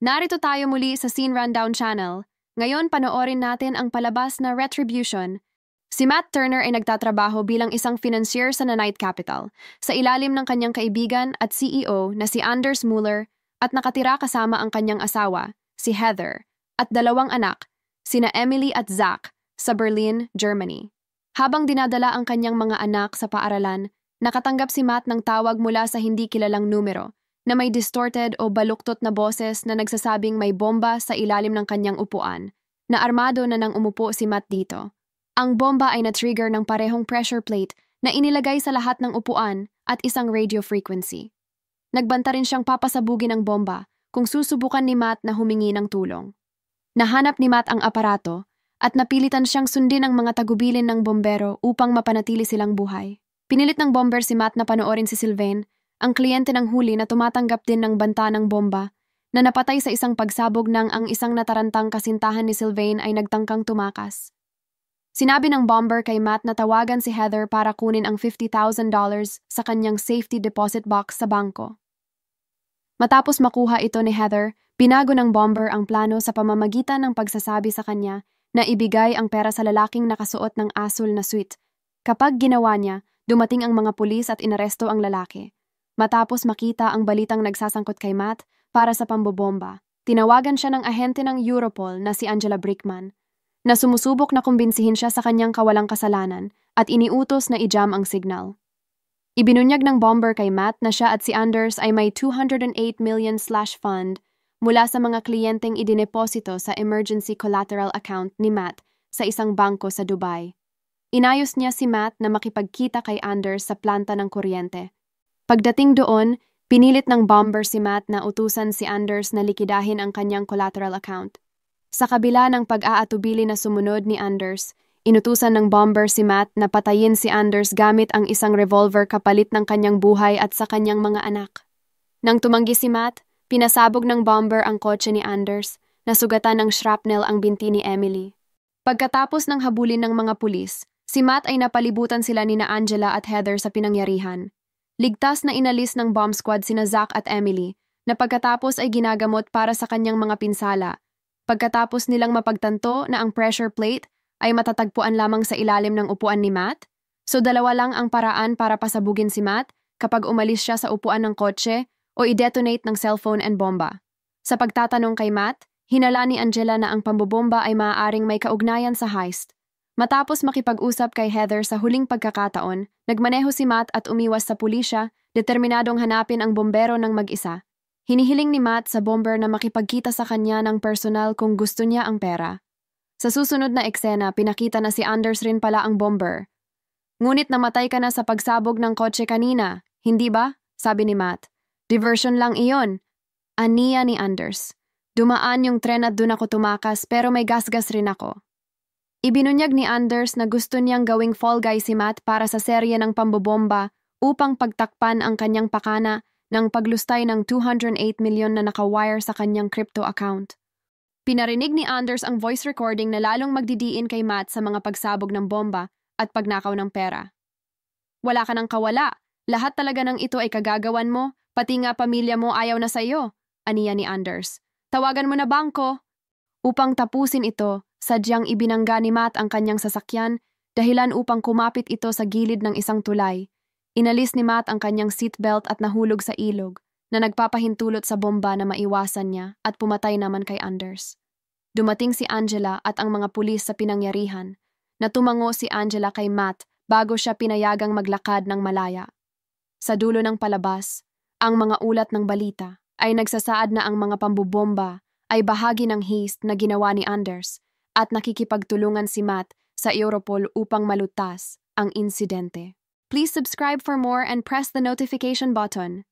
Narito tayo muli sa Scene Rundown Channel. Ngayon panoorin natin ang palabas na Retribution. Si Matt Turner ay nagtatrabaho bilang isang financier sa Nanite Capital, sa ilalim ng kanyang kaibigan at CEO na si Anders Mueller at nakatira kasama ang kanyang asawa, si Heather, at dalawang anak, sina Emily at Zach, sa Berlin, Germany. Habang dinadala ang kanyang mga anak sa paaralan, nakatanggap si Matt ng tawag mula sa hindi kilalang numero na may distorted o baluktot na boses na nagsasabing may bomba sa ilalim ng kanyang upuan, na armado na nang umupo si Matt dito. Ang bomba ay na-trigger ng parehong pressure plate na inilagay sa lahat ng upuan at isang radio frequency. Nagbanta rin siyang papasabugin ng bomba kung susubukan ni Matt na humingi ng tulong. Nahanap ni Matt ang aparato at napilitan siyang sundin ang mga tagubilin ng bombero upang mapanatili silang buhay. Pinilit ng bomber si Matt na panoorin si Sylvain, ang kliyente ng huli na tumatanggap din ng banta ng bomba, na napatay sa isang pagsabog nang ang isang natarantang kasintahan ni Sylvain ay nagtangkang tumakas. Sinabi ng bomber kay Matt na tawagan si Heather para kunin ang $50,000 sa kanyang safety deposit box sa bangko. Matapos makuha ito ni Heather, binago ng bomber ang plano sa pamamagitan ng pagsasabi sa kanya na ibigay ang pera sa lalaking nakasuot ng asul na suit. Kapag ginawa niya, dumating ang mga pulis at inaresto ang lalaki. Matapos makita ang balitang nagsasangkot kay Matt para sa pambobomba, tinawagan siya ng ahente ng Europol na si Angela Brickman, na sumusubok na kumbinsihin siya sa kanyang kawalang kasalanan at iniutos na i-jam ang signal. Ibinunyag ng bomber kay Matt na siya at si Anders ay may $208 million fund mula sa mga kliyenteng idineposito sa emergency collateral account ni Matt sa isang bangko sa Dubai. Inayos niya si Matt na makipagkita kay Anders sa planta ng kuryente. Pagdating doon, pinilit ng bomber si Matt na utusan si Anders na likidahin ang kanyang collateral account. Sa kabila ng pag-aatubili na sumunod ni Anders, inutusan ng bomber si Matt na patayin si Anders gamit ang isang revolver kapalit ng kanyang buhay at sa kanyang mga anak. Nang tumanggi si Matt, pinasabog ng bomber ang kotse ni Anders, nasugatan ng shrapnel ang binti ni Emily. Pagkatapos ng habulin ng mga pulis, si Matt ay napalibutan sila ni na Angela at Heather sa pinangyarihan. Ligtas na inalis ng bomb squad sina Zach at Emily, na pagkatapos ay ginagamot para sa kanyang mga pinsala. Pagkatapos nilang mapagtanto na ang pressure plate ay matatagpuan lamang sa ilalim ng upuan ni Matt, so dalawa lang ang paraan para pasabugin si Matt kapag umalis siya sa upuan ng kotse o i-detonate ng cellphone and bomba. Sa pagtatanong kay Matt, hinala ni Angela na ang pambobomba ay maaaring may kaugnayan sa heist. Matapos makipag-usap kay Heather sa huling pagkakataon, nagmaneho si Matt at umiwas sa pulisya, determinadong hanapin ang bombero ng mag-isa. Hinihiling ni Matt sa bomber na makipagkita sa kanya ng personal kung gusto niya ang pera. Sa susunod na eksena, pinakita na si Anders rin pala ang bomber. Ngunit namatay ka na sa pagsabog ng kotse kanina, hindi ba? Sabi ni Matt. Diversion lang iyon. Aniya ni Anders. Dumaan yung tren at dun ako tumakas pero may gasgas rin ako. Ibinunyag ni Anders na gusto niyang gawing fall guy si Matt para sa serye ng pambobomba upang pagtakpan ang kanyang pakana ng paglustay ng $208 million na nakawire sa kanyang crypto account. Pinarinig ni Anders ang voice recording na lalong magdidiin kay Matt sa mga pagsabog ng bomba at pagnakaw ng pera. Wala ka nang kawala. Lahat talaga ng ito ay kagagawan mo, pati nga pamilya mo ayaw na sa iyo, aniya ni Anders. Tawagan mo na bangko. Upang tapusin ito, sadyang ibinangga ni Matt ang kanyang sasakyan, dahilan upang kumapit ito sa gilid ng isang tulay. Inalis ni Matt ang kanyang seatbelt at nahulog sa ilog, na nagpapahintulot sa bomba na maiwasan niya at pumatay naman kay Anders. Dumating si Angela at ang mga pulis sa pinangyarihan, na tumango si Angela kay Matt bago siya pinayagang maglakad ng malaya. Sa dulo ng palabas, ang mga ulat ng balita ay nagsasaad na ang mga pambobomba ay bahagi ng heist na ginawa ni Anders at nakikipagtulungan si Matt sa Europol upang malutas ang insidente. Please subscribe for more and press the notification button.